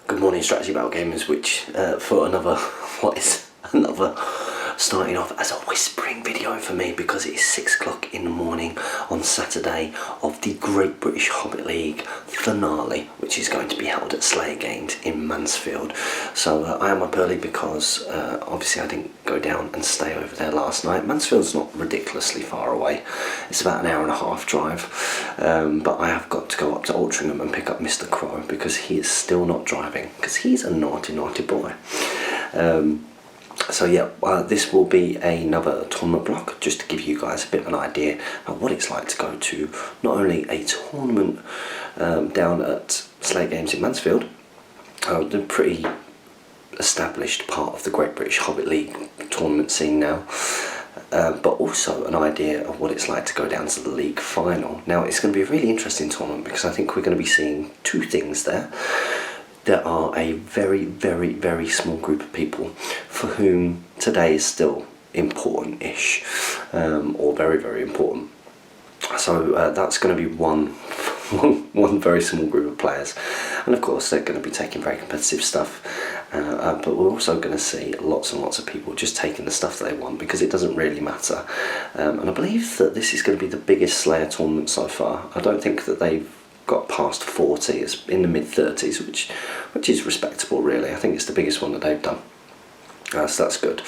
Good morning, Strategy Battle Gamers, which for another, starting off as a whispering video for me because it is 6 o'clock in the morning on Saturday of the Great British Hobbit League finale, which is going to be held at Slayer Games in Mansfield. So I am up early because obviously I didn't go down and stay over there last night. Mansfield's not ridiculously far away. It's about an hour and a half drive, but I have got to go up to Altrincham and pick up Mr. Crow because he is still not driving because he's a naughty boy. So yeah, this will be another tournament block just to give you guys a bit of an idea of what it's like to go to not only a tournament down at Slayer Games in Mansfield, the pretty established part of the Great British Hobbit League tournament scene now, but also an idea of what it's like to go down to the league final. Now it's going to be a really interesting tournament because I think we're going to be seeing two things there. There are a very small group of people for whom today is still important-ish, or very important. So that's going to be one very small group of players, and of course they're going to be taking very competitive stuff. But we're also going to see lots and lots of people just taking the stuff that they want because it doesn't really matter. And I believe that this is going to be the biggest Slayer tournament so far. I don't think that they've got past 40. It's in the mid-30s, which is respectable really. I think it's the biggest one that they've done, so that's good.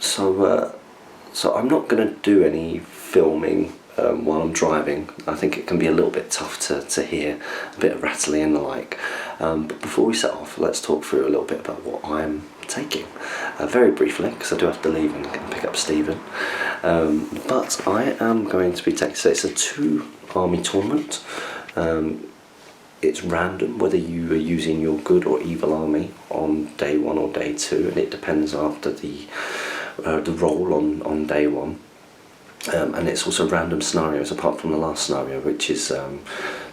So I'm not going to do any filming while I'm driving. I think it can be a little bit tough to hear a bit of rattling and the like. But before we set off, let's talk through a little bit about what I'm taking, very briefly, because I do have to leave and pick up Stephen. But I am going to be taking, so it's a 2-army tournament. It's random whether you are using your good or evil army on day 1 or day 2, and it depends after the roll on day 1. And it's also random scenarios apart from the last scenario, which is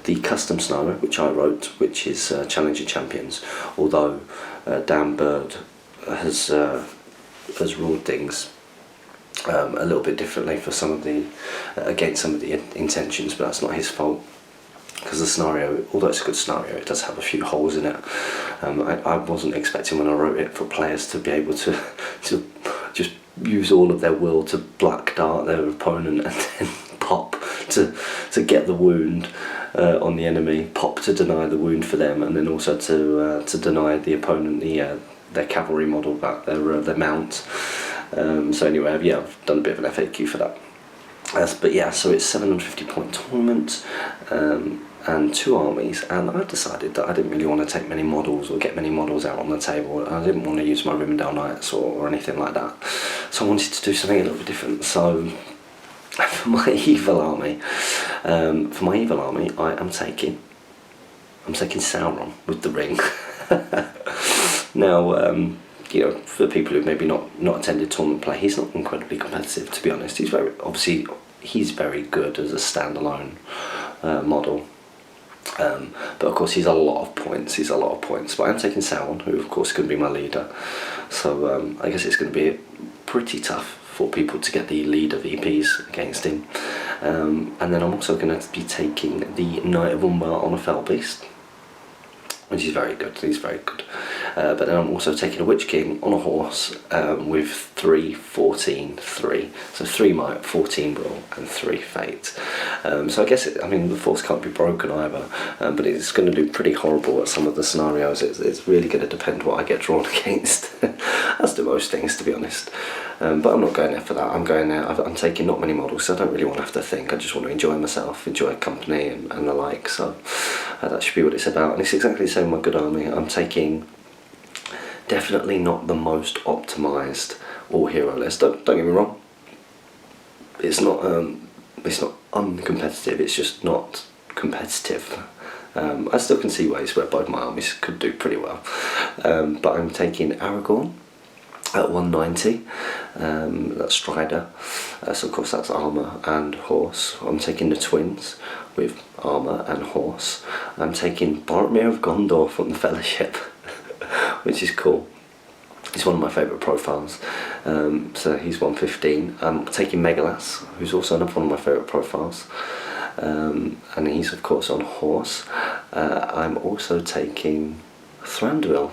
the custom scenario which I wrote, which is Challenger Champions, although Dan Bird has ruled things a little bit differently for some of the against some of the intentions, but that's not his fault. Because the scenario, although it's a good scenario, it does have a few holes in it. I wasn't expecting when I wrote it for players to be able to just use all of their will to black dart their opponent and then pop to get the wound on the enemy, pop to deny the wound for them, and then also to deny the opponent their cavalry model back, their mount. So anyway, yeah, I've done a bit of an FAQ for that. But yeah, so it's 750 point tournament and 2 armies, and I decided that I didn't really want to take many models or get many models out on the table. I didn't want to use my Rivendell Knights or anything like that, so I wanted to do something a little bit different. So for my evil army, I am taking Sauron with the ring. Now, you know, for people who maybe not attended tournament play, he's not incredibly competitive, to be honest. He's very good as a standalone model, but of course he's a lot of points. But I'm taking Sauron, who of course is going to be my leader. So I guess it's going to be pretty tough for people to get the lead of EPs against him. And then I'm also going to be taking the Knight of Umbar on a Fell Beast, which is very good. He's very good. But then I'm also taking a Witch King on a horse with 3, 14, 3. So 3 might, 14 will, and 3 fate. So I guess the force can't be broken either, but it's going to do pretty horrible at some of the scenarios. It's really going to depend what I get drawn against, as do most things, to be honest. But I'm not going there for that. I'm going there, I'm taking not many models, so I don't really want to have to think. I just want to enjoy myself, enjoy company and the like. So that should be what it's about. And it's exactly the same with my good army. I'm taking definitely not the most optimised all-hero list. Don't get me wrong. It's not uncompetitive. It's just not competitive. I still can see ways where both my armies could do pretty well. But I'm taking Aragorn at 190. That's Strider. So of course that's armour and horse. I'm taking the twins with armour and horse. I'm taking Boromir of Gondor from the Fellowship, which is cool. He's one of my favourite profiles. So he's 115. I'm taking Megalas, who's also another one of my favourite profiles. And he's of course on horse. I'm also taking Thranduil,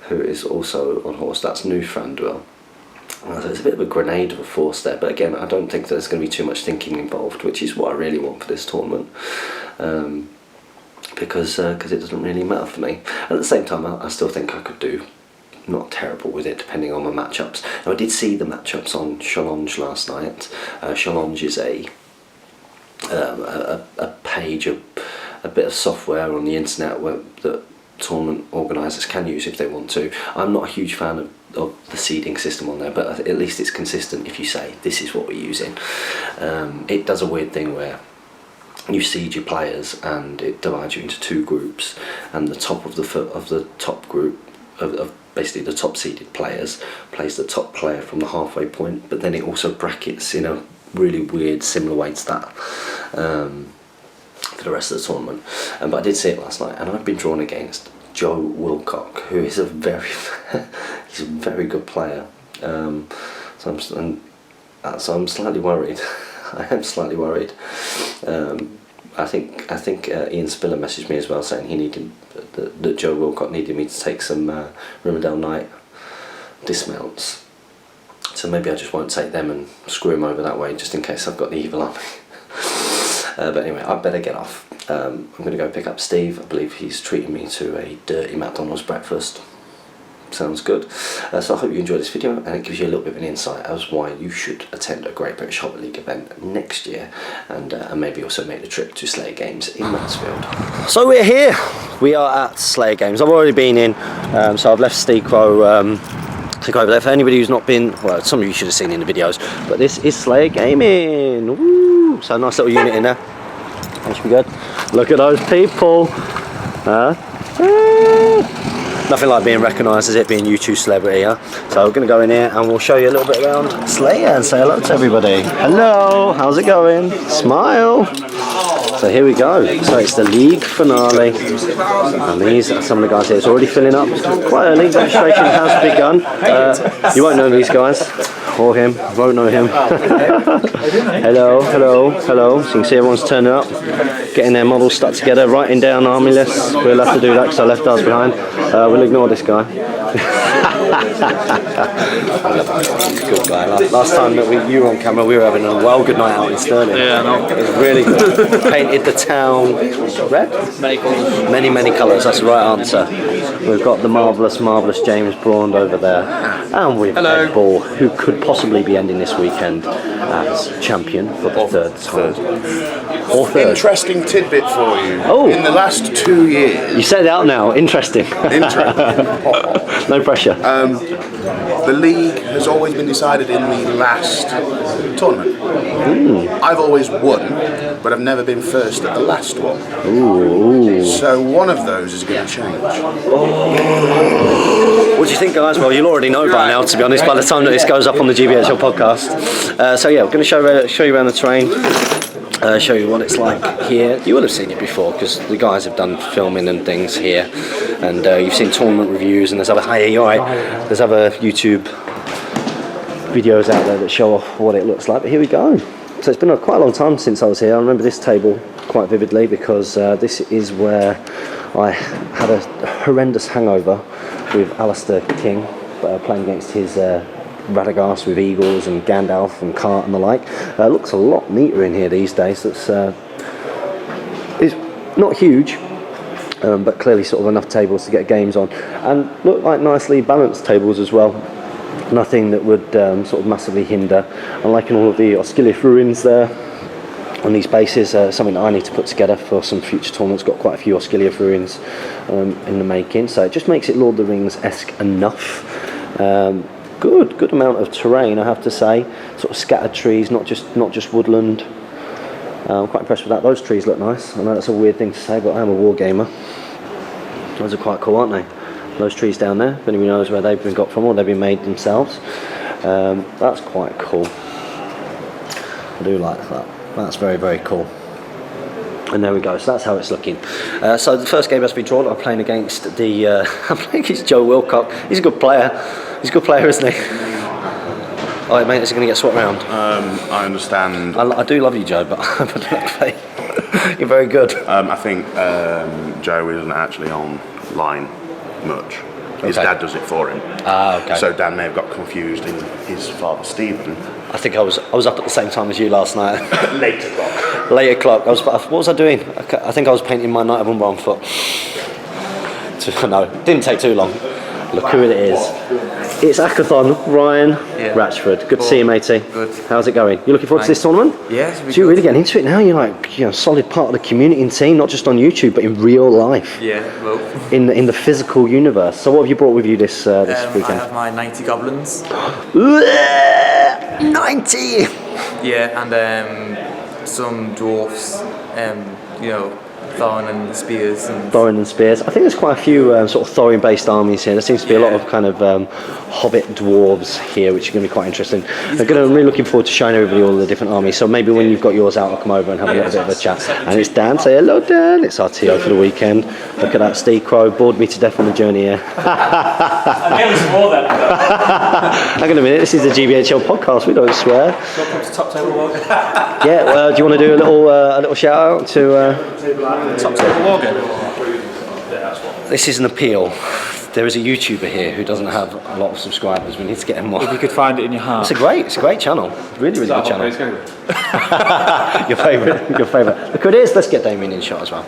who is also on horse. That's new Thranduil. So it's a bit of a grenade of a force there, but again, I don't think there's going to be too much thinking involved, which is what I really want for this tournament, because it doesn't really matter for me. At the same time, I still think I could do not terrible with it, depending on my matchups. Now, I did see the matchups on Challenge last night. Challenge is a page, a bit of software on the internet that tournament organisers can use if they want to. I'm not a huge fan of the seeding system on there, but at least it's consistent if you say this is what we're using. It does a weird thing where you seed your players and it divides you into 2 groups, and the top of the top group of basically the top seeded players plays the top player from the halfway point, but then it also brackets in a really weird similar way to that for the rest of the tournament. But I did see it last night, and I've been drawn against Joe Wilcock, who is he's a very good player. So I'm slightly worried. I am slightly worried. I think Ian Spiller messaged me as well saying he needed that Joe Wilcock needed me to take some Rimmerdale Knight dismounts. So maybe I just won't take them and screw him over that way, just in case I've got the evil army. But anyway, I better get off. I'm going to go pick up Steve. I believe he's treating me to a dirty McDonald's breakfast. Sounds good. So I hope you enjoyed this video, and it gives you a little bit of an insight as why you should attend a Great British Hobbit League event next year, and maybe also make the trip to Slayer Games in Mansfield. So we're here. We are at Slayer Games. I've already been in, so I've left Steve Crow to go over there. For anybody who's not been, well, some of you should have seen in the videos, but this is Slayer Gaming. Woo! So a nice little unit in there. That should be good. Look at those people. Nothing like being recognised as it being YouTube celebrity, huh? So we're going to go in here and we'll show you a little bit around Slayer and say hello to everybody. Hello, how's it going? Smile. So here we go. So it's the league finale, and these are some of the guys here. It's already filling up quite early. Registration has begun. You won't know these guys or him. Won't know him. Hello, hello, hello. So you can see everyone's turning up, getting their models stuck together, writing down army lists. We'll have to do that because I left ours behind. We'll ignore this guy. Good guy. Last time that you were on camera, we were having a well good night out in Stirling. Yeah, no. It was really good. Painted the town red? Many colours. Many colours, that's the right answer. We've got the marvellous James Braund over there. And we've Ed Ball, who could possibly be ending this weekend as champion for the third time. Or third. Interesting tidbit for you. Oh. In the last 2 years. You said it out now. Interesting. No pressure. The league has always been decided in the last tournament. I've always won, but I've never been first at the last one. Ooh. So one of those is going to change. What do you think, guys? Well, you'll already know by now, to be honest, by the time that this goes up on the GBHL podcast. So yeah, we're going to show you around the terrain. Show you what it's like here. You will have seen it before because the guys have done filming and things here, and you've seen tournament reviews, and there's other there's other YouTube videos out there that show off what it looks like. But here we go. So it's been quite a long time since I was here. I remember this table quite vividly because this is where I had a horrendous hangover with Alistair King playing against his Radagast with Eagles and Gandalf and Cart and the like. Looks a lot neater in here these days. It's not huge, but clearly sort of enough tables to get games on, and look like nicely balanced tables as well. Nothing that would sort of massively hinder. I'm liking all of the Osgiliath ruins there on these bases. Something that I need to put together for some future tournaments. Got quite a few Osgiliath ruins in the making, so it just makes it Lord of the Rings-esque enough. Good amount of terrain, I have to say. Sort of scattered trees, not just woodland. I'm quite impressed with that. Those trees look nice. I know that's a weird thing to say, but I am a war gamer. Those are quite cool, aren't they? Those trees down there, if anyone knows where they've been got from or they've been made themselves. That's quite cool. I do like that. That's very cool. And there we go. So that's how it's looking. So the first game has been drawn. I'm playing against I'm playing against Joe Wilcock. He's a good player. He's a good player, isn't he? Alright, mate, is he going to get swapped round? I understand. I do love you, Joe, but I don't play. You're very good. I think Joe isn't actually online much. His dad does it for him. Okay. So Dan may have got confused in his father Stephen. I think I was up at the same time as you last night. 8 o'clock. 8 o'clock. What was I doing? I think I was painting my Knight of Umber on foot. No, didn't take too long. Look who it is. It's Hackathon, Ryan Ratchford. Good to see you, matey. Good. How's it going? You looking forward to this tournament? Yeah. So you're really getting into it now. You're like, solid part of the community and team, not just on YouTube, but in real life. Yeah, well. In the physical universe. So what have you brought with you this weekend? I have my 90 goblins. 90. Yeah, and some dwarfs. Thorn and spears. Thorin and spears. I think there's quite a few sort of Thorin-based armies here. There seems to be a lot of kind of hobbit dwarves here, which are going to be quite interesting. I'm really looking forward to showing everybody all the different armies. So maybe when you've got yours out, I'll come over and have a little bit of a chat. And it's Dan. Say hello, Dan. It's our TO for the weekend. Look at that, Steve Crow. Bored me to death on the journey here. I nearly swore then. Hang on a minute. This is the GBHL podcast. We don't swear. Welcome to Top Table War. Yeah. Do you want to do a little shout out to? Top Table War game. This is an appeal. There is a YouTuber here who doesn't have a lot of subscribers. We need to get him more. If you could find it in your heart. It's a great channel. Really good channel. Your favourite. Look who it is. Let's get Damien in shot as well.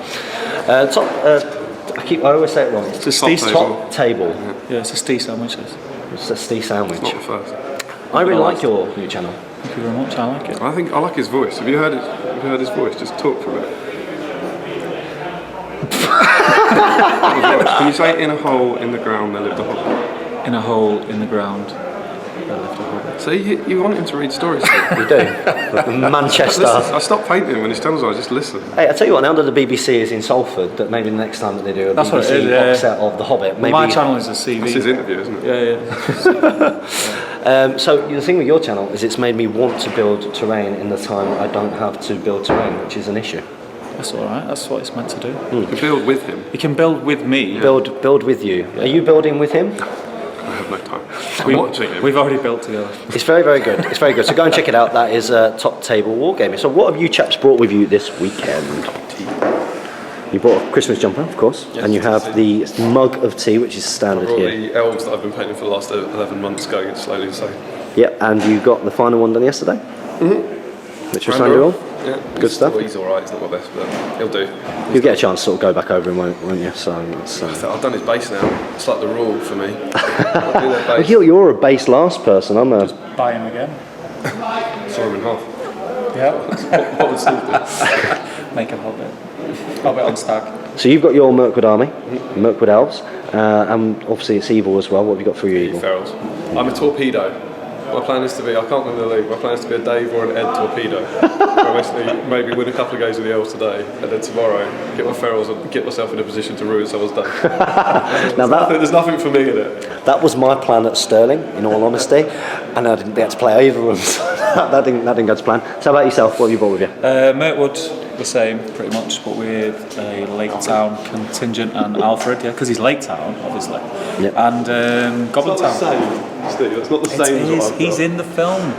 I always say it wrong. It's a Steve top table. Yeah, it's a Steve sandwich. It's a Steve sandwich. Not the first. I really like your new channel. Thank you very much. I like it. I like his voice. Have you heard his voice? Just talk for a minute. Can you say in a hole in the ground there lived a hobbit? In a hole in the ground. So you want him to read stories? You do. Manchester. I stopped painting him when his channels on. I just listen. Hey, I tell you what. Now that the BBC is in Salford, that maybe the next time that they do a That's what it BBC is, yeah. box set of The Hobbit, maybe. My channel is a CV. That's his interview, isn't it? Yeah. So the thing with your channel is it's made me want to build terrain in the time I don't have to build terrain, which is an issue. That's all right. That's what it's meant to do. You can build with him. You can build with me. Build with you. Are you building with him? I have no time. I'm watching him. We've already built together. It's very, very good. It's very good. So go and check it out. That is Top Table Wargaming. So what have you chaps brought with you this weekend? You bought a Christmas jumper, of course, Yes, and you have the mug of tea, which is standard I've got here. the elves that I've been painting for the last 11 months going slowly insane. Yep, and you got the final one done yesterday? Which was Randall. Yeah, Good stuff. He's alright, he's not my best, but he'll do. You'll get a chance to sort of go back over him, won't you? So it's, I've done his base now. It's like the rule for me. I'll do their base. You're a base last person. I'm a. Buy him again. Saw him in half. Yeah. What would Steve do? Make a hobbit. Hobbit on stag. So you've got your Mirkwood army, Mirkwood elves, and obviously it's evil as well. What have you got for your evil? Ferals. I'm a torpedo. My plan is to be, I can't win the league, my plan is to be a Dave or an Ed torpedo. I basically maybe win a couple of games with the elves today, and then tomorrow get my ferals and get myself in a position to ruin someone's day. There's nothing for me in it. That was my plan at Stirling, in all honesty, and I didn't get to play either of them. So that didn't go to plan. So how about yourself? What have you brought with you? Mirkwood, the same, pretty much, but with a Lake Town contingent and Alfred, because he's Lake Town, obviously. Yep. And Goblin Town. Steve, it's not the same as what I've He's got. in the film.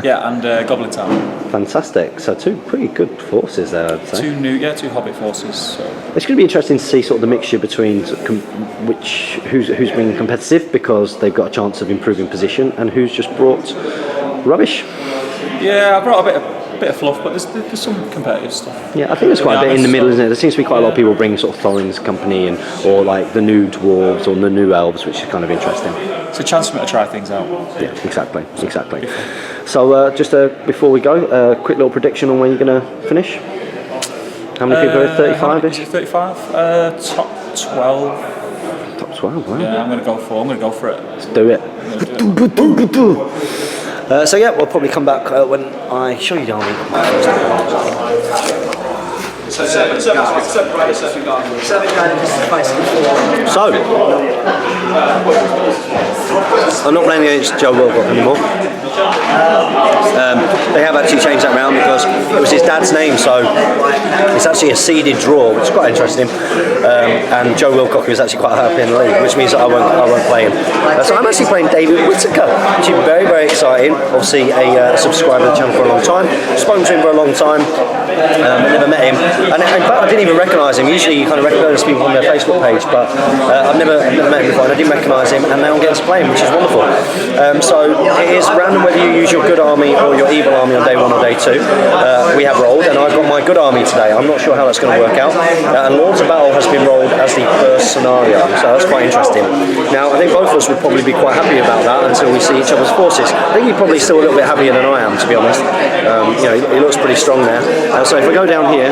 Yeah, and Goblin Town. Fantastic. So two pretty good forces there, I'd say. Two Hobbit forces. So. It's going to be interesting to see sort of the mixture between who's been competitive because they've got a chance of improving position and who's just brought rubbish. Yeah, I brought a bit of fluff, but there's some competitive stuff. Yeah, I think there's quite a bit in the middle, isn't there? There seems to be quite a lot of people bringing sort of Thorin's company or like the new dwarves or the new elves, which is kind of interesting. It's a chance for me to try things out. Yeah, exactly. So just before we go, a quick little prediction on when you're going to finish. How many people are 35? Is it 35? Top 12. Top 12, wow. Yeah, I'm going to go for it. Let's do it. So yeah, we'll probably come back when I show you the army. So, I'm not playing against Joe Wilcock anymore. They have actually changed that round because it was his dad's name, so it's actually a seeded draw, which is quite interesting. And Joe Wilcock is actually quite happy in the league, which means that I won't play him. So I'm actually playing David Whittaker, which is very, very exciting. Obviously a subscriber to the channel for a long time, spoken to him for a long time. I never met him, and in fact I didn't even recognise him. Usually you kind of recognise people on their Facebook page, but I've never met him before and I didn't recognise him, and now I'm getting to play him, which is wonderful. So it is random whether you use your good army or your evil army on day 1 or day 2. We have rolled, and I've got my good army today. I'm not sure how that's going to work out. And Lords of Battle has been rolled as the first scenario, so that's quite interesting. Now I think both of us would probably be quite happy about that until we see each other's forces. I think you're probably still a little bit happier than I am, to be honest. You know, he looks pretty strong there. So if we go down here,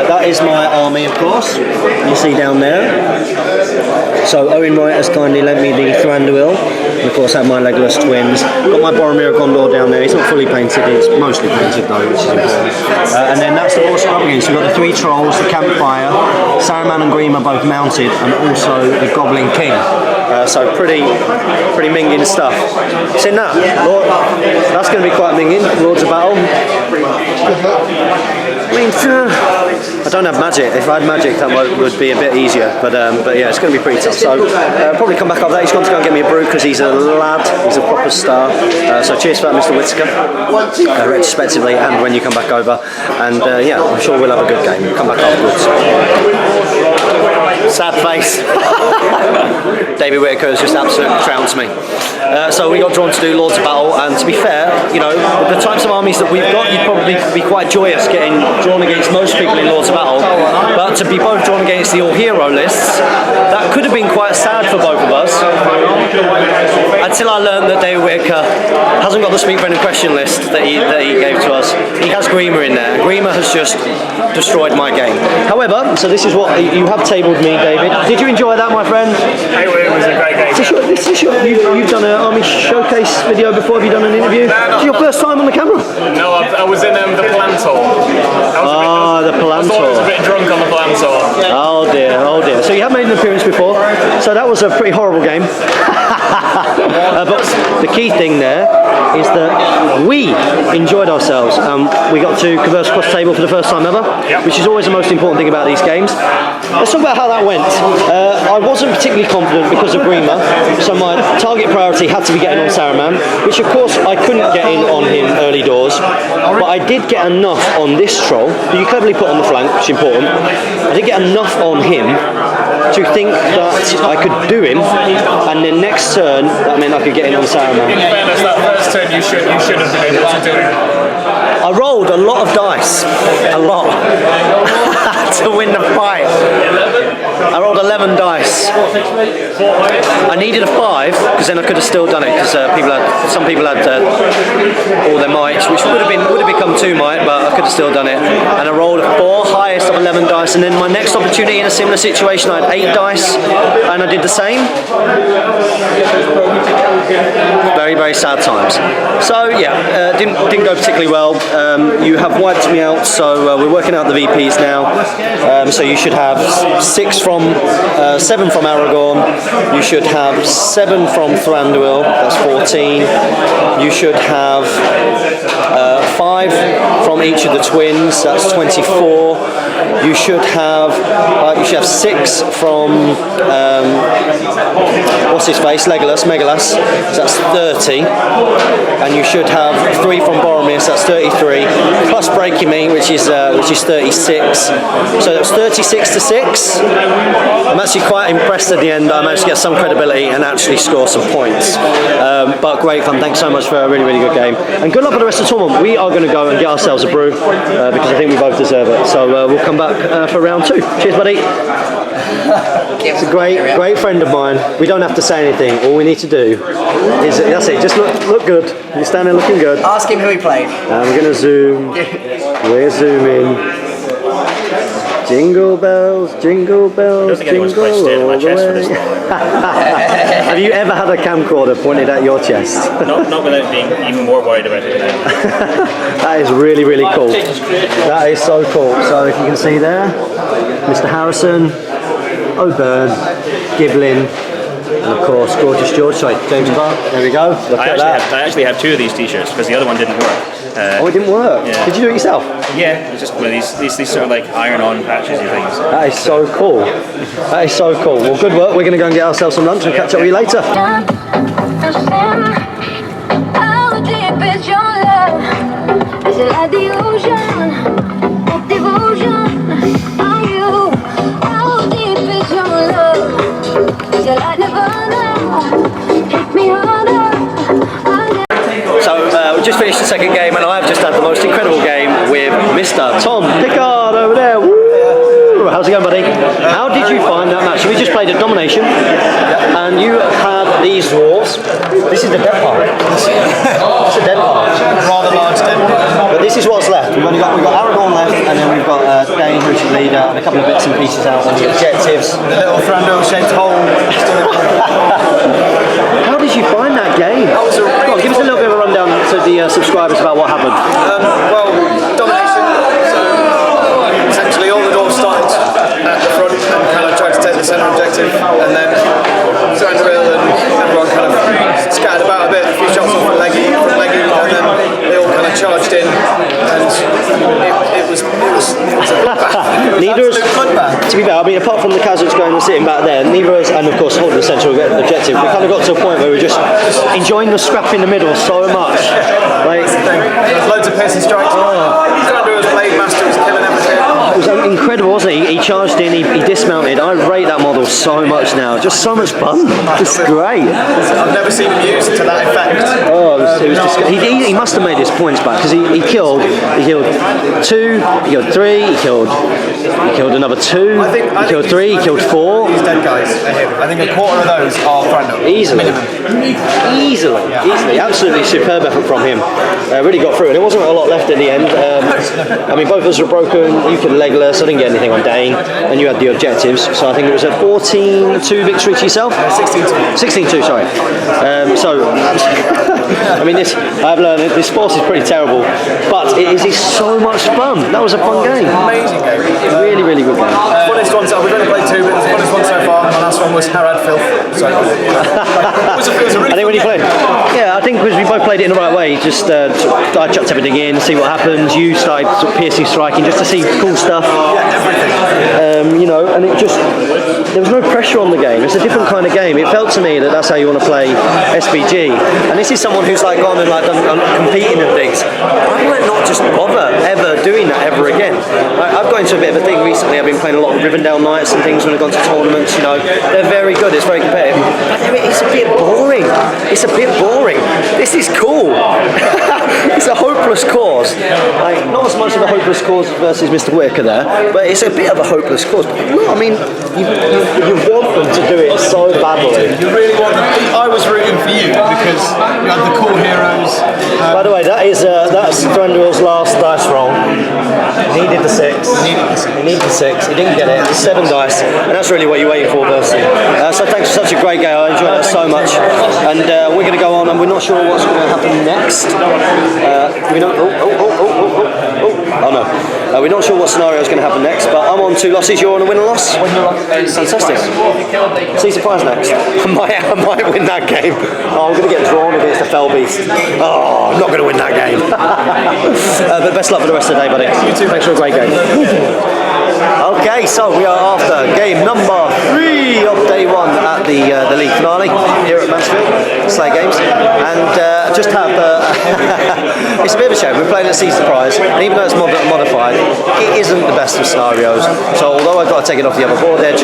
that is my army, of course. You see down there. So Owen Wright has kindly lent me the Thranduil. Of course, I have my Legolas twins. Got my Boromir Gondor down there. He's not fully painted. It's mostly painted though, which is important. And then that's the horse we're up against. We've got the 3 trolls, the campfire, Saruman and Grima both mounted, and also the Goblin King. So pretty minging stuff. Seen that? Lord, that's going to be quite minging. Lords of Battle. I mean, I don't have magic. If I had magic, that would be a bit easier. But yeah, it's going to be pretty tough. So probably come back up there. He's going to go and get me a brew because he's a lad. He's a proper star. So cheers for that, Mr. Whittaker. Retrospectively, and when you come back over, and yeah, I'm sure we'll have a good game. Come back afterwards. Sad face. David Whittaker has just absolutely trounced me. So we got drawn to do Lords of Battle, and to be fair, you know, with the types of armies that we've got, you'd probably be quite joyous getting drawn against most people in Lords of Battle. But to be both drawn against the all-hero lists, that could have been quite sad for both of us. Until I learned that David Whittaker hasn't got the Speak Friend in Question list that he gave to us. He has Grima in there. Grima has just destroyed my game. However, so this is what you have tabled me, David. Did you enjoy that, my friend? It was a great game. You've done an army showcase video before. Have you done an interview? Is it your first time on the camera? No, I was in the Plantor. The Plantor. I was a bit drunk on the Plantor. Oh dear. So you have made an appearance before. So that was a pretty horrible game. But the key thing there is that we enjoyed ourselves. We got to converse across the table for the first time ever, which is always the most important thing about these games. Let's talk about how that went. I wasn't particularly confident because of Grima, so my target priority had to be getting on Saruman, which of course I couldn't get in on him early doors, but I did get enough on this troll, who you cleverly put on the flank, which is important. I did get enough on him to think that I could do him, and then next turn that meant I could get in on Saruman. In fairness, that first turn you should have been able to do it. I rolled a lot of dice, a lot, to win the fight. I rolled 11 dice. I needed a 5 because then I could have still done it because some people had all their mites, which would have become 2 might, but I could have still done it. And I rolled 4, highest of 11 dice, and then my next opportunity in a similar situation I had 8 dice, and I did the same. Very, very sad times. So yeah, didn't go particularly well. You have wiped me out, so we're working out the VPs now. So you should have 7 from Aragorn. You should have 7 from Thranduil. That's 14. You should have 5 from each of the twins. That's 24. You should have 6 from what's his face? Megalas. So that's 30. And you should have 3 from Boromir. So that's 33. Plus breaking me, which is 36. So that's 36 to 6. I'm actually quite impressed at the end. I managed to get some credibility and actually score some points. But great fun. Thanks so much for a really, really good game. And good luck for the rest of the tournament. We are going to go and get ourselves a brew because I think we both deserve it. So we'll come back for round 2. Cheers, buddy. It's a great friend of mine. We don't have to say anything. All we need to do is that's it. Just look good. You're standing looking good. Ask him who he played. And we're going to zoom. We're zooming. Jingle bells, jingle bells, I don't think anyone's jingle quite stayed on my all the chest for way. this long. Have you ever had a camcorder pointed at your chest? Not without being even more worried about it now. That is really, really cool. That is so cool. So if you can see there, Mr. Harrison, O'Byrne, Giblin, and of course Gorgeous George, sorry, James Clark. There we go. Look at that. I actually have 2 of these t-shirts because the other one didn't work. Oh, it didn't work? Yeah. Did you do it yourself? Yeah, it's just one of these sort of like iron-on patches and things. That is so cool. That is so cool. Well, good work. We're going to go and get ourselves some lunch and catch up with you later. How deep is your love? Is it like the ocean, like devotion? Are you? How deep is your love? Is it like Nirvana? Hit me harder. So we just finished the second game and I've just had the most incredible game with Mr. Tom Pickard over there. Woo! How's it going, buddy? How did you find that match? We just played at Domination and you had these dwarves. This is the dead part. It's a dead part. Rather large dead part. But this is what's left. We've got Aragorn left and then we've got Dane, who's your leader, and a couple of bits and pieces out on the objectives. The little Thranduil-shaped hole. How did you find that game? That was a really Go on, give us a little bit of a rundown to the subscribers about what happened. Well, domination. So essentially all the dwarves started at the front and kind of tried to take the centre objective, and then Thranduil and everyone kind of scattered about a bit, a few shots off from Leggy, and then they all kind of charged in, and it was a bloodbath. Neither us, to be fair, I mean, apart from the Kazakhs going and sitting back there, neither us, and of course holding the central objective, we kind of got to a point where we were just enjoying the scrap in the middle so much. Like, There's loads of piercing strikes. Thranduil's blade master was killing everything. it was incredible, wasn't he? He charged in, he dismounted. I rate that model so much now. Just so much fun. Just great. I've never seen him used to that effect. Oh, it was just, he must have made his points back because he killed 2, he killed 3, he killed another 2, he killed 3, he killed 4. These dead guys are him. I think a quarter of those are Thranduil. Easily, absolutely superb effort from him. Really got through, and it wasn't a lot left at the end. I mean, both of us were broken. You could legless. I didn't get anything on Dane, and you had the objectives. So I think it was a 14-2 victory to yourself. 16-2. 16-2, sorry. I mean, I've learned this sport is pretty terrible, but it is so much fun. That was a fun game. Amazing game. Really, really good game. Funnest one, we've only played 2, but the funnest one so far. My last one was Harad Filth. So it was a really I think when you played, yeah, I think because we both played it in the right way. Just I chucked everything in, see what happens. You started sort of piercing, striking, just to see cool stuff. Yeah, everything. You know, and it just there was no pressure on the game. It's a different kind of game. It felt to me that that's how you want to play SBG. And this is someone who's like gone and like done competing and things. I might not just bother ever doing that ever again. I've gone into a bit of a thing recently. I've been playing a lot of Rivendell nights and things when I've gone to tournaments. You know, they're very good. It's very competitive. But it's a bit boring. It's a bit boring. This is cool. It's a hopeless cause. Like, not as much of a hopeless cause versus Mr. Whitaker there, but it's a bit of a hopeless cause. No, I mean, you want them to do it so badly. You really want them. I was rooting for you because you had the cool heroes. By the way, that's Thranduil's last dice roll. He needed the 6. He needed the 6. He didn't get it. 7 dice, and that's really what you're waiting for, Bercy. So thanks for such a great game. I enjoyed that so much. And we're going to go on, and we're not sure what's going to happen next. We don't. Oh no. We're not sure what scenario is going to happen next, but I'm on 2 losses. You're on a win and loss. Fantastic. See surprise next. I might win that game. Oh, I'm going to get drawn against the Fell Beast. Oh, I'm not going to win that game. But best luck for the rest of the day, buddy. You too. Thanks for a great game. Okay, so we are after game number 3 of day 1 at the league finale here at Mansfield, Slay Games, and just have it's a bit of a shame. We're playing at Sea Surprise, and even though it's modified, it isn't the best of scenarios. So although I've got to take it off the other board edge,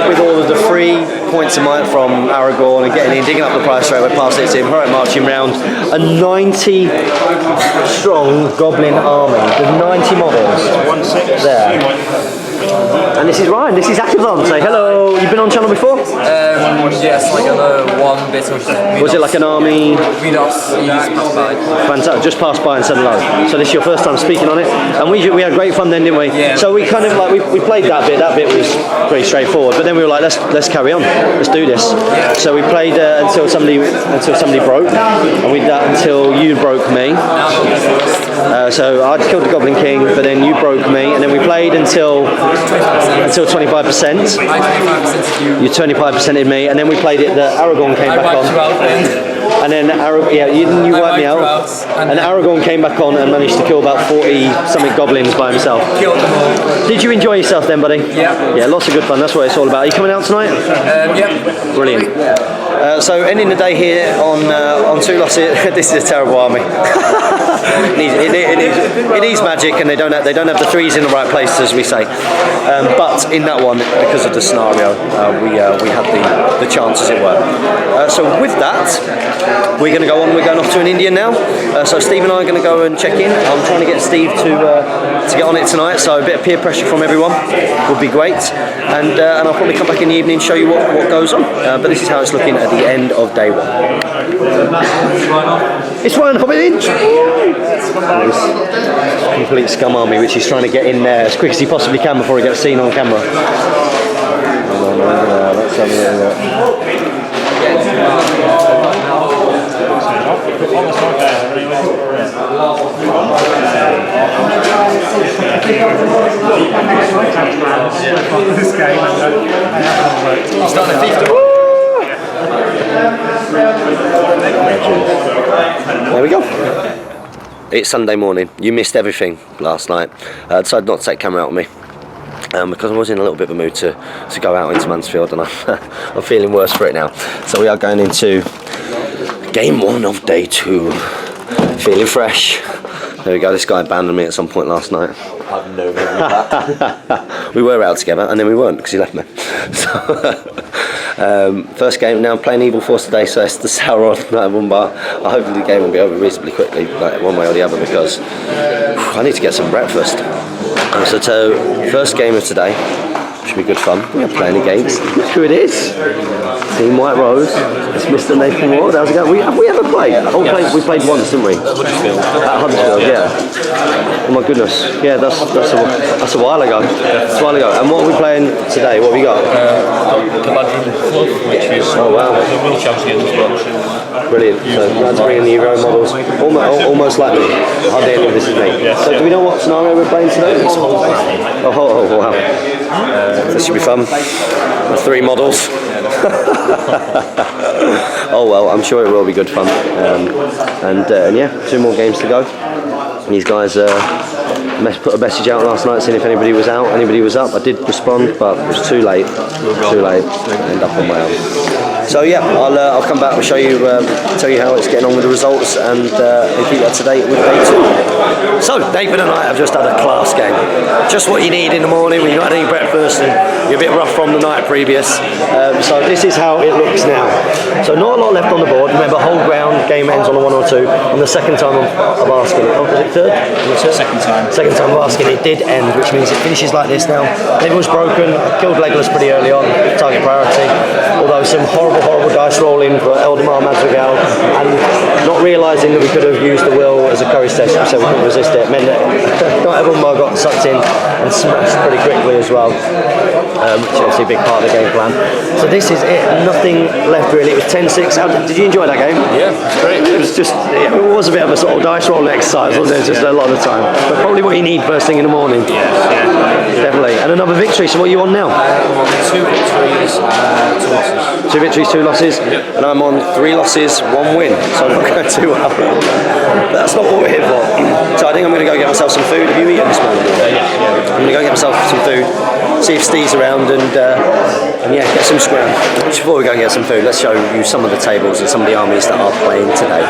with all of the free points in mind from Aragorn and getting in, digging up the price straight away past it to him, right, marching round a 90 strong goblin army with 90 models there. And this is Ryan, this is Hackathon. Say hello. You've been on channel before? Yes, like one bit of. Was it like an army? We lost, he just passed by. Fantastic, just passed by and said hello. So this is your first time speaking on it, and we had great fun then, didn't we? Yeah. So we kind of like we played that bit. That bit was pretty straightforward, but then we were like, let's carry on, let's do this. So we played until somebody broke, and we did that until you broke me. So I killed the Goblin King, but then you broke me, and then we played until 25%. You 25%ed me, and then we played it that Aragorn came back on. And then you wiped me out. And Aragorn came back on and managed to kill about 40 something goblins by himself. Killed them all. Did you enjoy yourself then, buddy? Yeah. Yeah, lots of good fun. That's what it's all about. Are you coming out tonight? Yeah. Brilliant. So ending the day here on two losses. This is a terrible army. it needs magic, and they don't have the threes in the right places, as we say. But in that one, because of the scenario, we had the chance, as it were. So with that, we're going to go on. We're going off to an Indian now. So Steve and I are going to go and check in. I'm trying to get Steve to get on it tonight. So a bit of peer pressure from everyone would be great. And I'll probably come back in the evening and show you what goes on. But this is how it's looking at the end of day one. It's Ryan hopping in. Complete scum army, which he's trying to get in there as quick as he possibly can before he gets seen on camera. Let's have a look. There we go. It's Sunday morning. You missed everything last night. I decided not to take camera out with me because I was in a little bit of a mood to go out into Mansfield, and I'm feeling worse for it now. So we are going into game one of day two. Feeling fresh. There we go. This guy abandoned me at some point last night. I've no memory of that. We were out together, and then we weren't because he left me. So, first game. Now I'm playing Evil Force today, so it's the Sauron one, but I hope the game will be over reasonably quickly, like one way or the other, because I need to get some breakfast. So first game of today should be good fun. We're playing against. Look who it is. Team White Rose. It's Mr. Nathan Ward. How's it going? Have we ever played? We played once, didn't we? At Huddersfield, yeah. Oh my goodness. Yeah, that's a while ago. That's a while ago. And what are we playing today? What have we got? Which is oh wow. the World Champs against as well. Brilliant. So you had to bring in the Euro models. Almost like me. Hardly any of this is me. So do we know what scenario we're playing today? Oh wow. This should be fun. 3 models. Oh well, I'm sure it will be good fun. And yeah, 2 more games to go. These guys put a message out last night saying if anybody was out, anybody was up. I did respond, but it was too late. Too late. I end up on my own. So yeah, I'll come back and show you, tell you how it's getting on with the results, and keep you up to date with day 2. So Nathan and I have just had a class game. Just what you need in the morning when you've not had any breakfast and you're a bit rough from the night previous. So this is how it looks now. So not a lot left on the board. Remember, whole ground, game ends on a 1 or 2. And the second time of asking it, was it third? Second time. Second time of asking, it did end, which means it finishes like this now. It was broken. I killed Legolas pretty early on, target priority. Although some horrible dice rolling for Eldemar Madrigal, and not realising that we could have used the will as a courage test, so we couldn't resist it. It meant that Eldemar got sucked in and smashed pretty quickly as well, which is obviously a big part of the game plan. So this is it. Nothing left really. It was 10-6. Did you enjoy that game? Yeah, it's great. It was just, it was a bit of a sort of dice roll exercise, wasn't it? Just a lot of the time. But probably what you need first thing in the morning. Yeah. Definitely. And another victory. So what are you on now? 2 victories, 2 losses. 2 victories, 2 losses. Yep. And I'm on 3 losses, 1 win. So I'm not going too well. But that's not what we're here for. So I think I'm going to go get myself some food. Have you eaten this morning? Yeah. I'm going to go get myself some food, see if Steve's around, and yeah, get some scram. Just before we go and get some food, let's show you some of the tables and some of the armies that are playing today.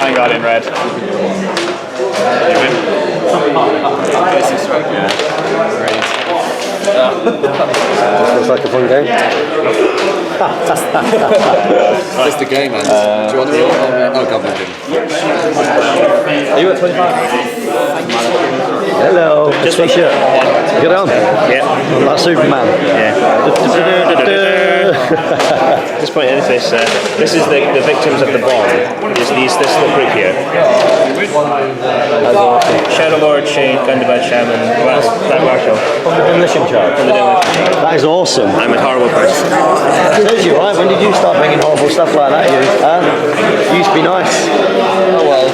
I got in red. Looks like a fun game. That's the game, man. Do you want the real? Oh, God, no. Are you at 25? Hello. Just make sure. Get on. Yeah. Like Superman. Yeah. Just point out this. This is the victims of the bomb. This little group here. Shadow Lord, Shade, Thunderbird, Shaman, Black Marshal. From the demolition charge. From the demolition. That is awesome. I'm a horrible person. Says you, right? When did you start bringing horrible stuff like that? You, huh? You used to be nice. Oh, well.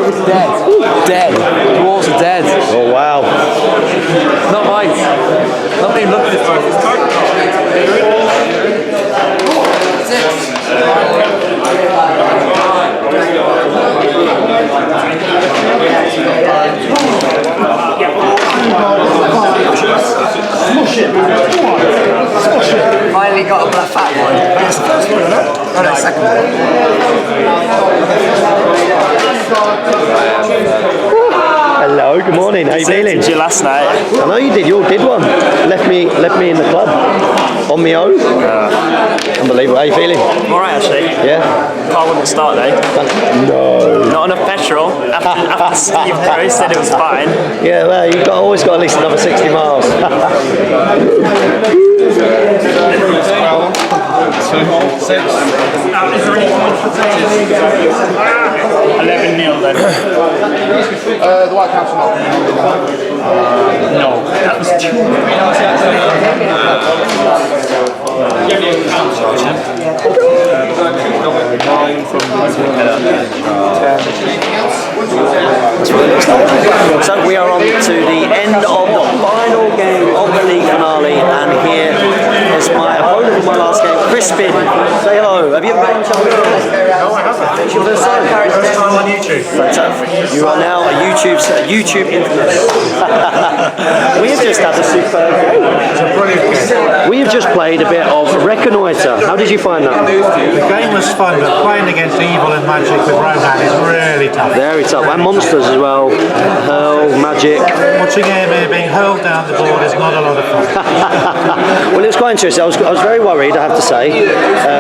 It's dead. Dead. The walls are dead. Oh wow. Not mine. Not even look at this one. Finally got a black fat one. That's the first one, isn't it? Oh, no, second Hello, good morning. How you feeling? Did you last night? I know you did. You did one. Left me in the club on my own. Unbelievable. How you feeling? Alright, actually. Yeah. Car wouldn't start though. No. Not enough petrol. After Steve Curry said it was fine. Yeah. Well, you've always got at least another 60 miles. 11-0 then. The White Council not. No, that was 2. So we are on to the end of the final game of the league finale, and here is my opponent in my last game, Crispin. Say hello. Have you ever met each other before? No, I haven't. It's your first time. First time on YouTube. Fantastic. You are now a YouTube infamous. We have just had a superb game. It's a brilliant game. We have just played a bit of Reconnoiter. How did you find that? The game was fun, but playing against evil and magic with Ronan is really tough. Very tough. And monsters as well. Hurl, magic. Watching him being hurled down the board is not a lot of fun. Well, it was quite interesting. I was very worried, I have to say,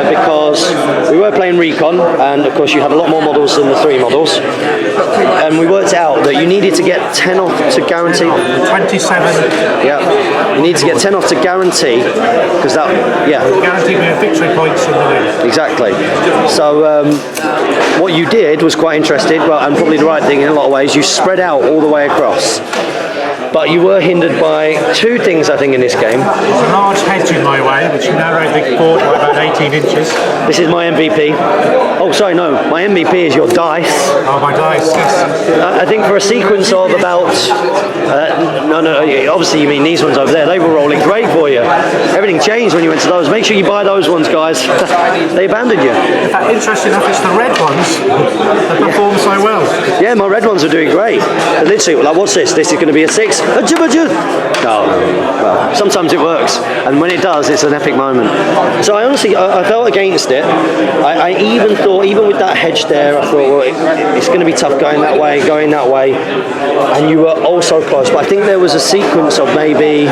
because we were playing Recon, and of course you have a lot more models than the 3 models. And we worked out that you needed to get 10 off to guarantee. 27. Yeah. You need to get 10 off to guarantee, because that, yeah. Guaranteed me victory points in the league. Exactly. So what you did was quite interesting, well, and probably the right thing in a lot of ways. You spread out all the way across. But you were hindered by 2 things, I think, in this game. There's a large hedge in my way, which narrowed the board by about 18 inches. This is my MVP. Oh, sorry, no. My MVP is your dice. Oh, my dice, yes. I think for a sequence of about... obviously you mean these ones over there. They were rolling great for you. Everything changed when you went to those. Make sure you buy those ones, guys. They abandoned you. In fact, interesting enough, it's the red ones that perform so well. Yeah, my red ones are doing great. But literally, like, what's this? This is going to be a 6. No, well, sometimes it works, and when it does, it's an epic moment. So I honestly, I felt against it. I even thought, even with that hedge there, I thought, well, it's going to be tough going that way, and you were also close. But I think there was a sequence of maybe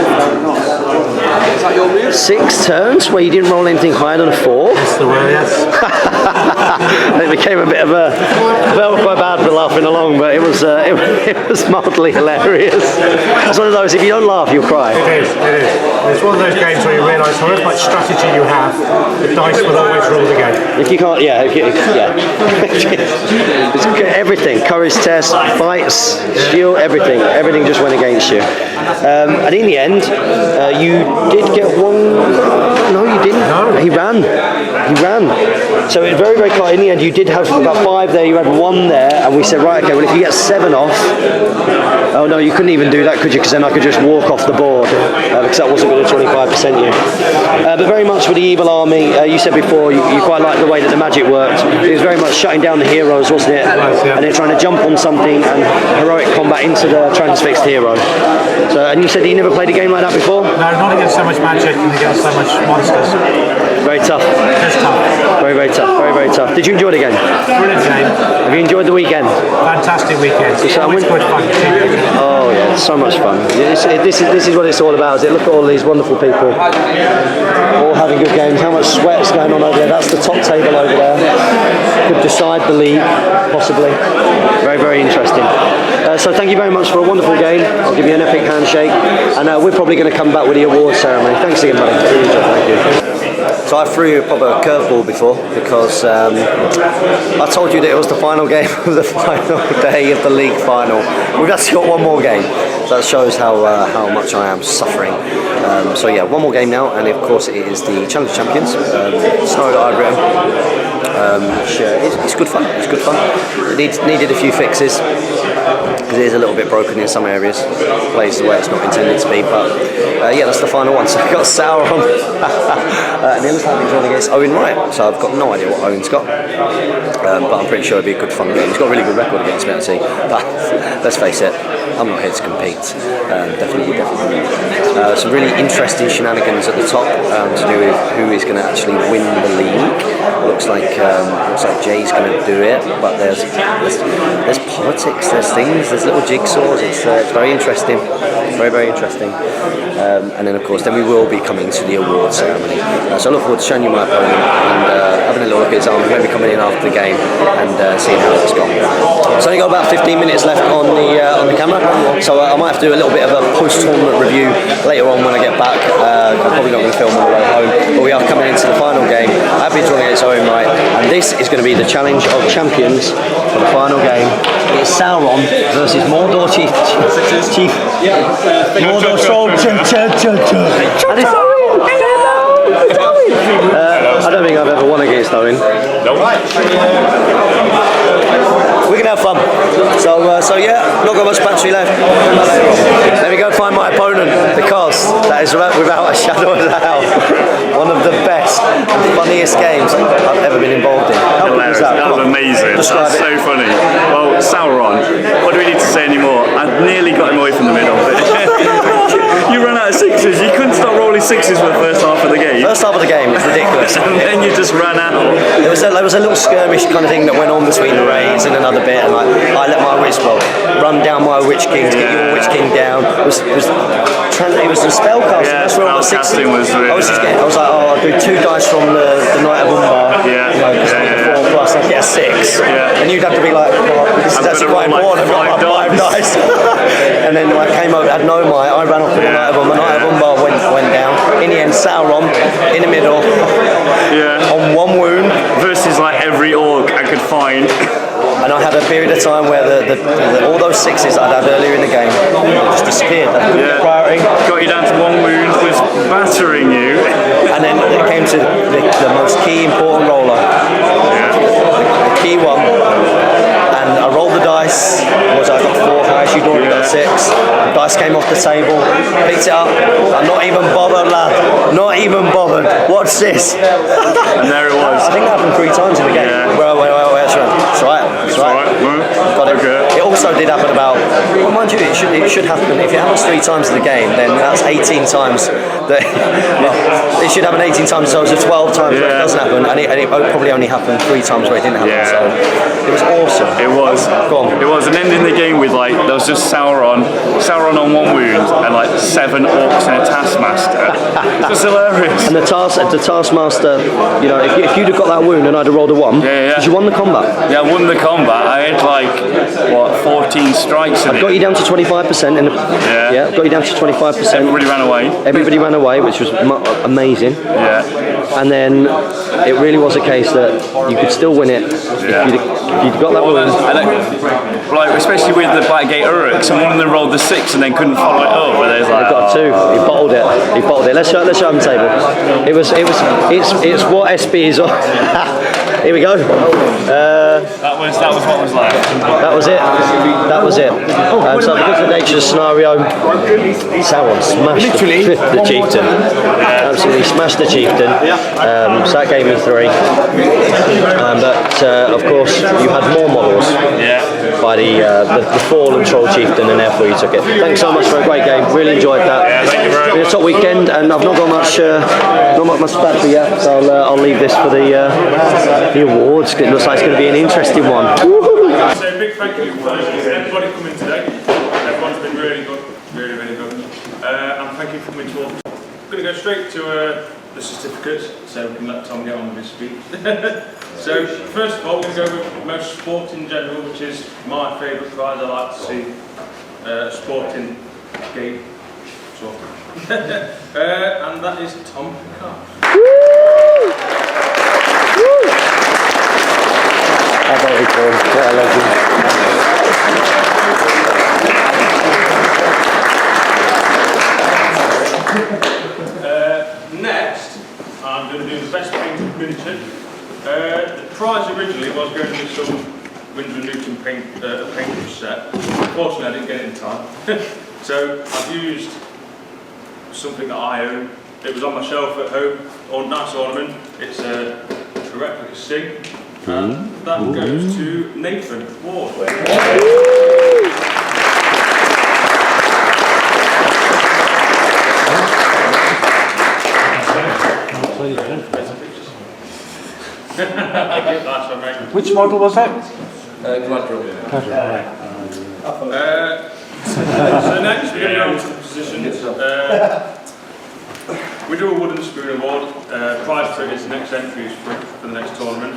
6 turns where you didn't roll anything higher than a 4. That's the way, yes. It became a bit of a... I felt quite bad for laughing along, but it was mildly hilarious. It's one of those, if you don't laugh, you'll cry. It is. It's one of those games where you realise however much strategy you have, the dice will always rule the game. If you can't, it's everything, courage test, fights, shield, everything just went against you. And in the end, you did get 1... No, you didn't. No. He ran. So it was very, very close. In the end, you did have about 5 there, you had 1 there, and we said, right, okay, well, if you get 7 off... Oh, no, you couldn't even do that, could you? Because then I could just walk off the board, because that wasn't going to 25% you. But very much with the evil army, you said before, you quite liked the way that the magic worked. It was very much shutting down the heroes, wasn't it? And then trying to jump on something and heroic combat into the transfixed hero. So, and you said that you never played a game like that before? No, not against so much magic and against so much monsters. Very tough. Just tough. Very, very tough. Very, very tough. Did you enjoy the game? Brilliant game. Have you enjoyed the weekend? Fantastic weekend. Always good fun. Oh yeah, it's so much fun. This is what it's all about. Is it? Look at all these wonderful people, all having good games. How much sweat's going on over there? That's the top table over there. Could decide the league, possibly. Very, very interesting. So thank you very much for a wonderful game. I'll give you an epic handshake, and we're probably going to come back with the award ceremony. Thanks again, buddy. Really enjoyed. Thank you. So I threw you a proper curveball before because I told you that it was the final game of the final day of the league final. We've actually got one more game. So that shows how much I am suffering. So yeah, one more game now, and of course it is the Challenge Champions. Snow that I've written. Which it's good fun. It's good fun. It needed a few fixes because it is a little bit broken in some areas. Plays the way it's not intended to be, but yeah, that's the final one. So I've got Sauron. And the other time he's running against Owen Wright, so I've got no idea what Owen's got, but I'm pretty sure it'll be a good fun game. He's got a really good record against me actually, but let's face it, I'm not here to compete. Definitely. Some really interesting shenanigans at the top to do with who is going to actually win the league. Looks like Jay's going to do it, but there's politics, there's things, there's little jigsaws. It's very interesting, very interesting. And then of course, then we will be coming to the award ceremony. So I look forward to showing you my opponent and having a little look at his arm, maybe coming in after the game and seeing how it's gone. It's only got about 15 minutes left on the camera, so I might have to do a little bit of a post-tournament review later on when I get back. I'm probably not going to film on the way home, but we are coming into the final game. I've been drawing against Owen Wright, and this is going to be the Challenge of Champions for the final game. It's Sauron versus Mordor Chief. Mordor Troll. I don't think I've ever won against Owen. We can have fun. So yeah, not got much battery left. Let me go find my opponent, because that is without a shadow of a doubt one of the best and funniest games I've ever been involved in. How good was that? That was amazing. That's so funny. Well, Sauron, what do we need to say anymore? I nearly got him away from the middle. You ran out of sixes. You couldn't stop rolling sixes for the first half of the game. First half of the game, it's ridiculous. And then you just ran out. There was a little skirmish kind of thing that went on between the raids and another bit, and I let my witch run down my witch king to get your witch king down. It was the spellcasting. Yeah, that's where all the sixes. I was like, oh, I'll do 2 dice from the Knight of Umbar. Yeah. 4 plus, I'd get a 6. Yeah. And you'd have to be like, well, this is actually quite important. I've got 5 dice. And then I came over, had no might. I ran off with the Knight of Umbar. Knight of Umbar went down. In the end, Sauron in the middle. On 1 wound. Versus like every orc I could find. And I had a period of time where all those 6s I'd had earlier in the game just disappeared. That couldn't get priority. Got you down to 1 wound, was battering you. And then it came to the most key important roller. The key one. And I rolled the dice. I got 4 highs, you'd already got 6. The dice came off the table, picked it up. I'm not even bothered, lad. Not even bothered. Watch this. And there it was. I think that happened 3 times in the game. Yeah. Wait, that's right. That's right. Got it. Okay. It also did happen about, well, mind you, it should happen. If it happens 3 times in the game, then that's 18 times. It should happen 18 times, so it was 12 times where it doesn't happen, and it probably only happened 3 times where it didn't happen. So it was awesome. It was. Go on. It was an ending the game with like there was just Sauron on 1 wound and like 7 orcs and a taskmaster. It was hilarious. And the taskmaster, you know, if you'd have got that wound and I'd have rolled a 1, because you won the combat. Yeah, I won the combat. I had like 14 strikes in it. Got you down to 25%. Got you down to 25%. Everybody ran away, which was amazing. Yeah. And then it really was a case that you could still win it if you'd got that wound. Like especially with the Blackgate Uruks, and one of them rolled the 6 and then couldn't follow it up. But there's like, he got 2. He bottled it. Let's show him the table. It's what SB is on. Here we go. That was what was left. That was it. So because of the nature of the scenario, Sauron smashed the chieftain. Absolutely smashed the chieftain. So that gave me 3. But of course, you had more models. Yeah. by the fallen Troll Chieftain, and therefore you took it. Thanks so much for a great game. Really enjoyed that. Yeah, thank you very much. It's been a top weekend, and I've not got much back for you, so I'll leave this for the awards. It looks like it's going to be an interesting one. So big thank you for everybody coming today. Everyone's been really good, really good. And thank you for coming to all. I'm going to go straight to the certificates, so we can let Tom get on with his speech. So first of all, we're going to go with most sport in general, which is my favourite prize. I like to see sporting game, sort of. And that is Tom Picard. I voted for him. What a legend. Next, I'm going to do the best painted miniature. The prize originally was going to be some Winsor & Newton paintbrush set. Unfortunately, I didn't get it in time. So I've used something that I own. It was on my shelf at home, a nice ornament. It's a replica sting. And that goes to Nathan Ward. Which model was that? So next we're going to go on to the positions. We do a wooden spoon award. Prize for it is the next entries for the next tournament.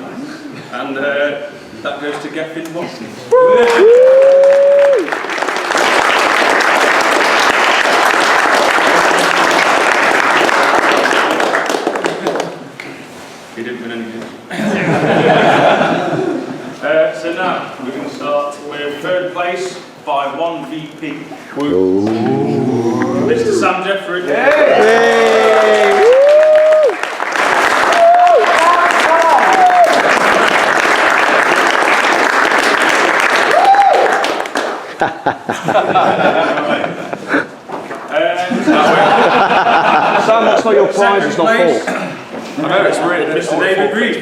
And that goes to Geffin Watkins. He didn't win anything. So now we're going to start with third place by 1 VP. Mr. Sam Jeffrey. Sam, that's not your prize, it's not full. I know it's weird. Mr. David Reed.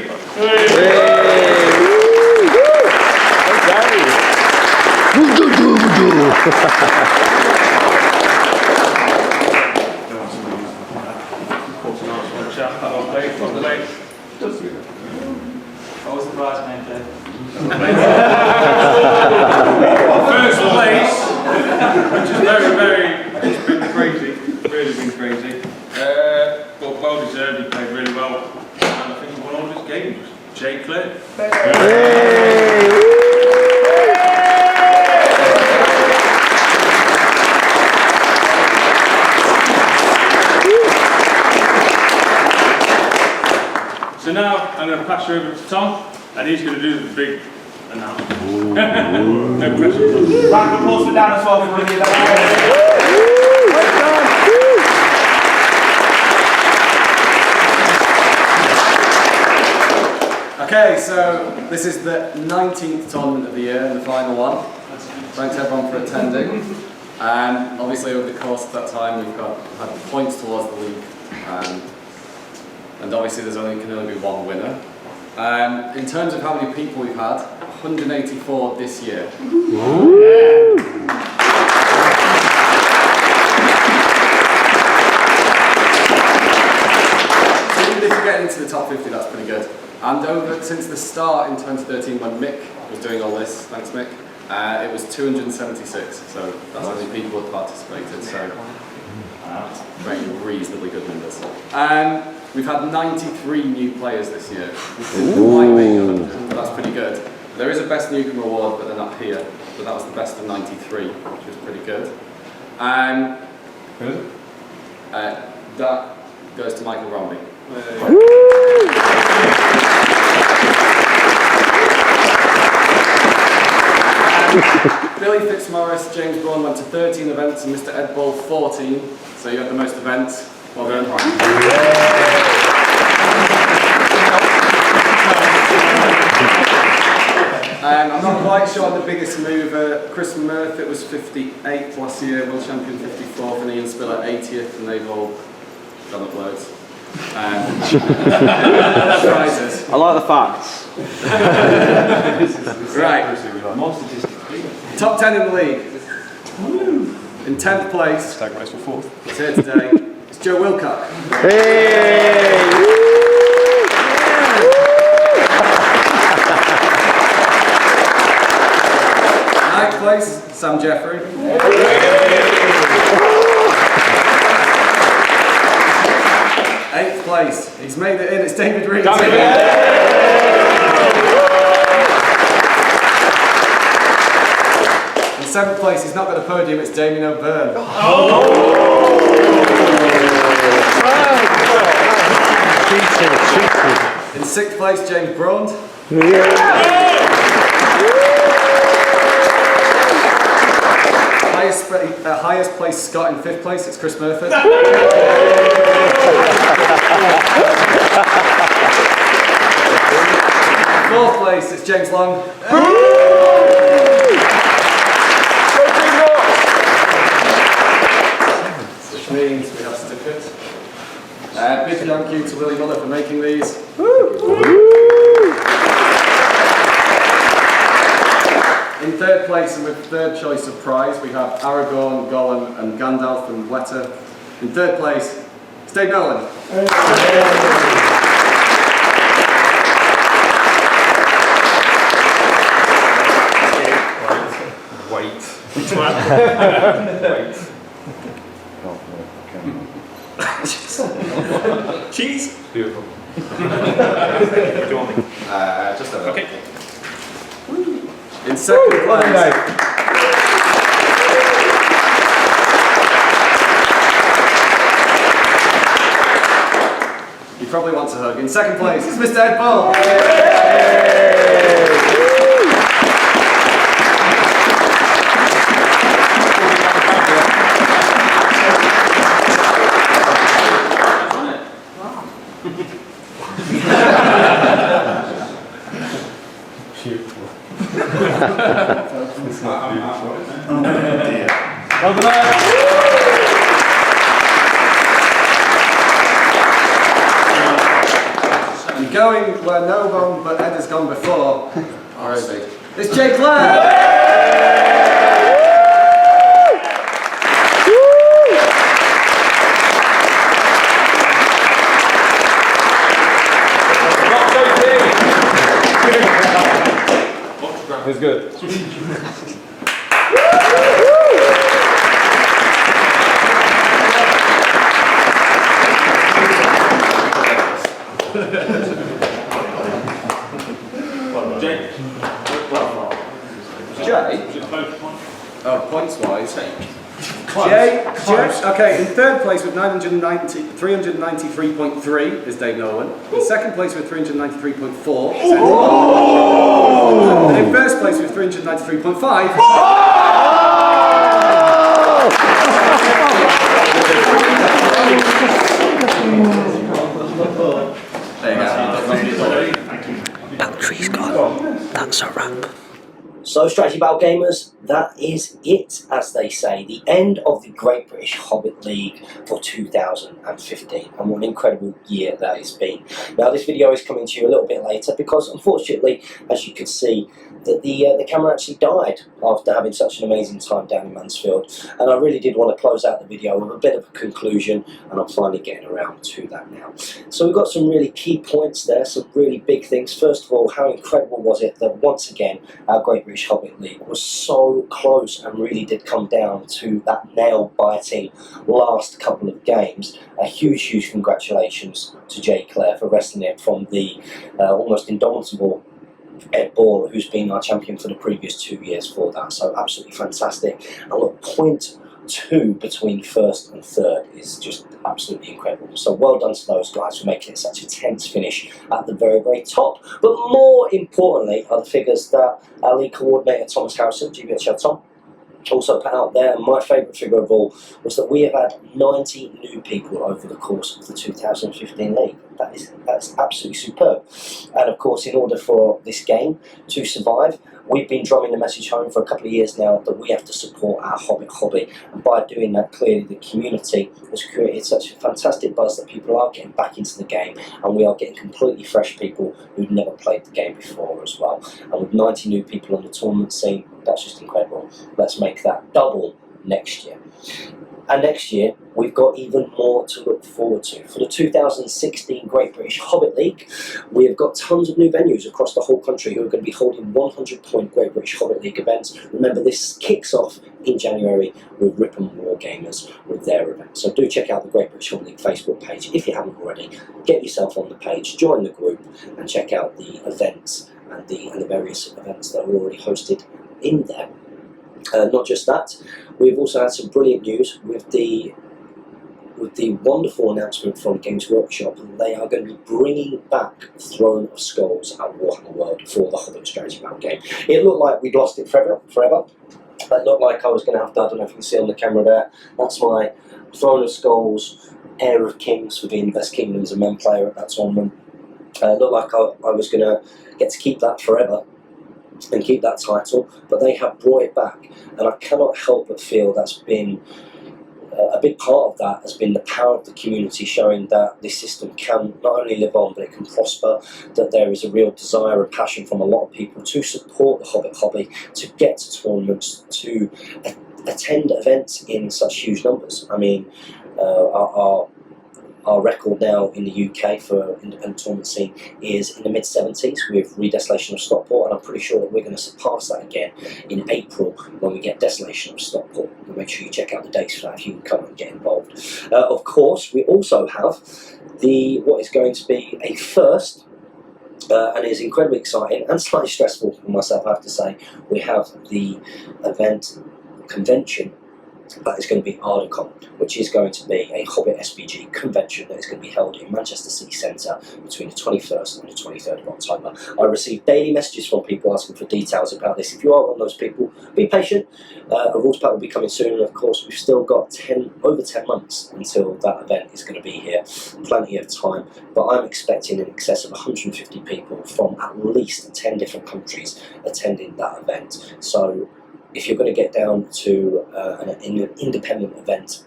What was the prize name, Dave? First place, which is it's been crazy, really been crazy. But well deserved, he played really well. And I think he won all his games. Jay Clare. So now I'm going to pass you over to Tom, and he's going to do the big announcement. No pressure. Round of applause for Dan as well for winning that. Okay, so this is the 19th tournament of the year and the final one. Thanks everyone for attending. Obviously over the course of that time we've had points towards the league. And obviously can only be one winner. In terms of how many people we've had, 184 this year. So even if you get into the top 50, that's pretty good. And since the start in 2013 when Mick was doing all this, thanks Mick, it was 276, so that's how many people have participated, so very reasonably good numbers. We've had 93 new players this year, but that's pretty good. There is a Best Newcomer Award, but they're not here, but that was the best of 93, which was pretty good. That goes to Michael Romney. Billy Fitzmaurice, James Braun went to 13 events and Mr. Ed Ball 14, so you had the most events. Well done. I'm not quite sure on the biggest mover. Chris Murphy was 58th last year, world champion 54th, and Ian Spiller 80th, and they've all done up loads. Prizes. I like the facts. Right. Top 10 in the league. In 10th place, Tag race for fourth. it's here today, it's Joe Wilcock. Ninth place, Sam Jeffrey. 8th place, he's made it in, it's David Reed. In 7th place, he's not got a podium, it's Damien O'Byrne. In 6th place, James Brond. Highest place Scott in 5th place, it's Chris Murphy. 4th place, it's James Long. Which means we have certificates. Big thank you to Willie Muller for making these. In 3rd place and with 3rd choice of prize, we have Aragorn, Gollum and Gandalf and Weta. In 3rd place, it's Dave Nolan. Wait. Cheese? Beautiful. Do you want me? Just a Okay. In 2nd place, you probably want to hug. In 2nd place, it's Mr. Ed Ball. And going where no one but Ed has gone before, where is he? It's Jake Clare! It's good. Oh, points wise. Jay, okay, in 3rd place with 393.3 is Dave Nolan. In 2nd place with 393.4 is Ed Ball. And in 1st place with 393.5. There you go. Battery's gone. That's a wrap. So, Strategy Battle Gamers, that is it, as they say. The end of the Great British Hobbit League for 2015. And what an incredible year that has been. Now, this video is coming to you a little bit later because, unfortunately, as you can see, that the camera actually died after having such an amazing time down in Mansfield. And I really did want to close out the video with a bit of a conclusion, and I'm finally getting around to that now. So we've got some really key points there, some really big things. First of all, how incredible was it that once again our Great British Hobbit League was so close and really did come down to that nail-biting last couple of games. A huge congratulations to Jay Clare for wresting it from the almost indomitable Ed Ball, who's been our champion for the previous 2 years for that. So absolutely fantastic. And look, 0.2 between 1st and 3rd is just absolutely incredible. So well done to those guys for making it such a tense finish at the very top. But more importantly are the figures that our league coordinator Thomas Harrison, GBHL Tom, also put out there. And my favourite figure of all was that we have had 90 new people over the course of the 2015 league. That's absolutely superb. And of course, in order for this game to survive, We've been drumming the message home for a couple of years now that we have to support our Hobbit hobby, and by doing that, clearly the community has created such a fantastic buzz that people are getting back into the game, and we are getting completely fresh people who've never played the game before as well. And with 90 new people on the tournament scene, that's just incredible. Let's make that double next year. And next year, we've got even more to look forward to. For the 2016 Great British Hobbit League, we have got tons of new venues across the whole country who are going to be holding 100-point Great British Hobbit League events. Remember, this kicks off in January with Ripon War Gamers with their event. So do check out the Great British Hobbit League Facebook page if you haven't already. Get yourself on the page, join the group, and check out the events and the various events that are already hosted in there. Not just that, we've also had some brilliant news with the wonderful announcement from Games Workshop that they are going to be bringing back Throne of Skulls at Warhammer World for the Hobbit strategy map game. It looked like we'd lost it forever. It looked like I was going to have to, I don't know if you can see on the camera there, that's my Throne of Skulls Heir of Kings for being the best Kingdoms of Men player at that tournament. It looked like I was going to get to keep that forever and keep that title, but they have brought it back, and I cannot help but feel that's been a big part of that has been the power of the community, showing that this system can not only live on but it can prosper, that there is a real desire and passion from a lot of people to support the Hobbit hobby, to get to tournaments, to attend events in such huge numbers. I mean, our record now in the UK for independent tournament scene is in the mid-70s with Redesolation of Stockport, and I'm pretty sure that we're going to surpass that again in April when we get Desolation of Stockport. And make sure you check out the dates for that if you can come and get involved. Of course, we also have what is going to be a first, and is incredibly exciting and slightly stressful for myself, I have to say. We have the convention that is going to be Ardacon, which is going to be a Hobbit SPG convention that is going to be held in Manchester City Centre between the 21st and the 23rd of October. I receive daily messages from people asking for details about this. If you are one of those people, be patient. A rules pack will be coming soon, and of course we've still got over 10 months until that event is going to be here. Plenty of time, but I'm expecting in excess of 150 people from at least 10 different countries attending that event. So if you're going to get down to an independent event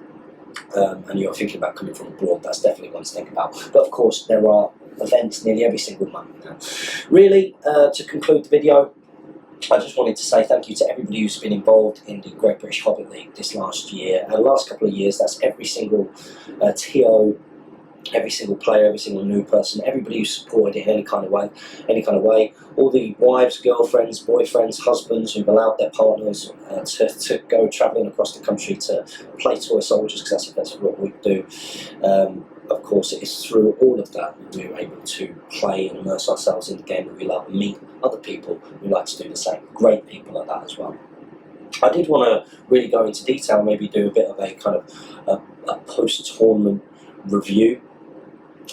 and you're thinking about coming from abroad, that's definitely one to think about. But of course, there are events nearly every single month now. Really, to conclude the video, I just wanted to say thank you to everybody who's been involved in the Great British Hobbit League this last year. And the last couple of years, that's every single TO, every single player, every single new person, everybody who supported it in any kind of way, all the wives, girlfriends, boyfriends, husbands who've allowed their partners to go travelling across the country to play toy soldiers, because that's what we do. Of course, it is through all of that we're able to play and immerse ourselves in the game that we love, and meet other people who like to do the same. Great people at that as well. I did want to really go into detail, maybe do a bit of a kind of a post-tournament review.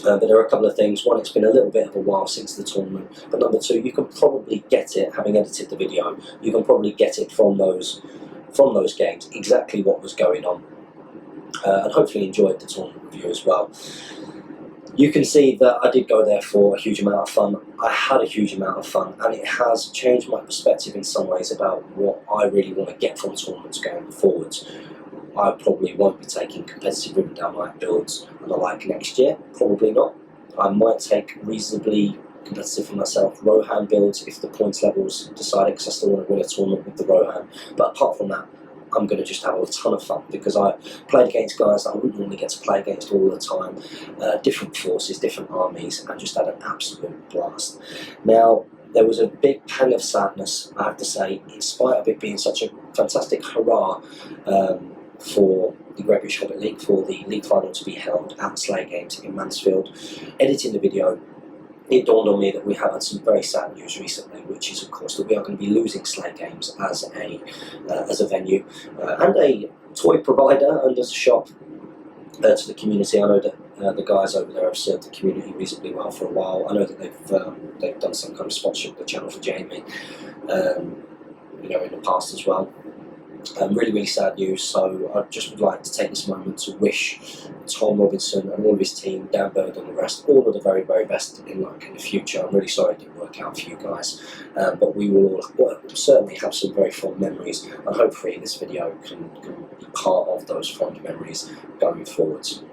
But there are a couple of things. One, it's been a little bit of a while since the tournament, but number two, you can probably get it, having edited the video, you can probably get it from those games, exactly what was going on, and hopefully enjoyed the tournament review as well. You can see that I did go there for a huge amount of fun. I had a huge amount of fun, and it has changed my perspective in some ways about what I really want to get from tournaments going forwards. I probably won't be taking competitive ribbon down light builds and the like next year, probably not. I might take reasonably competitive for myself Rohan builds if the points levels decided, because I still want to win a tournament with the Rohan. But apart from that, I'm going to just have a ton of fun, because I played against guys that I wouldn't normally get to play against all the time, different forces, different armies, and just had an absolute blast. Now, there was a big pang of sadness, I have to say, in spite of it being such a fantastic hurrah for the Great British Hobbit League, for the league final to be held at Slay Games in Mansfield. Editing the video, it dawned on me that we have had some very sad news recently, which is of course that we are going to be losing Slay Games as a venue and a toy provider and as a shop to the community. I know that the guys over there have served the community reasonably well for a while. I know that they've done some kind of sponsorship of the channel for Jamie, in the past as well. Really, really sad news. So I just would like to take this moment to wish Tom Robinson and all of his team, Dan Bird and the rest, all of the very, very best in luck in the future. I'm really sorry it didn't work out for you guys, but we will certainly have some very fond memories, and hopefully this video can be part of those fond memories going forwards.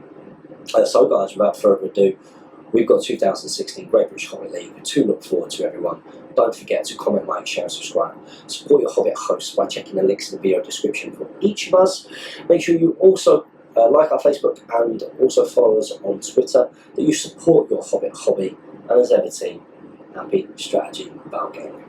So guys, without further ado, we've got 2016 Great British Hobbit League to look forward to, everyone. Don't forget to comment, like, share and subscribe. Support your Hobbit hosts by checking the links in the video description for each of us. Make sure you also like our Facebook and also follow us on Twitter, that you support your Hobbit hobby. And as ever team, happy strategy about gaming.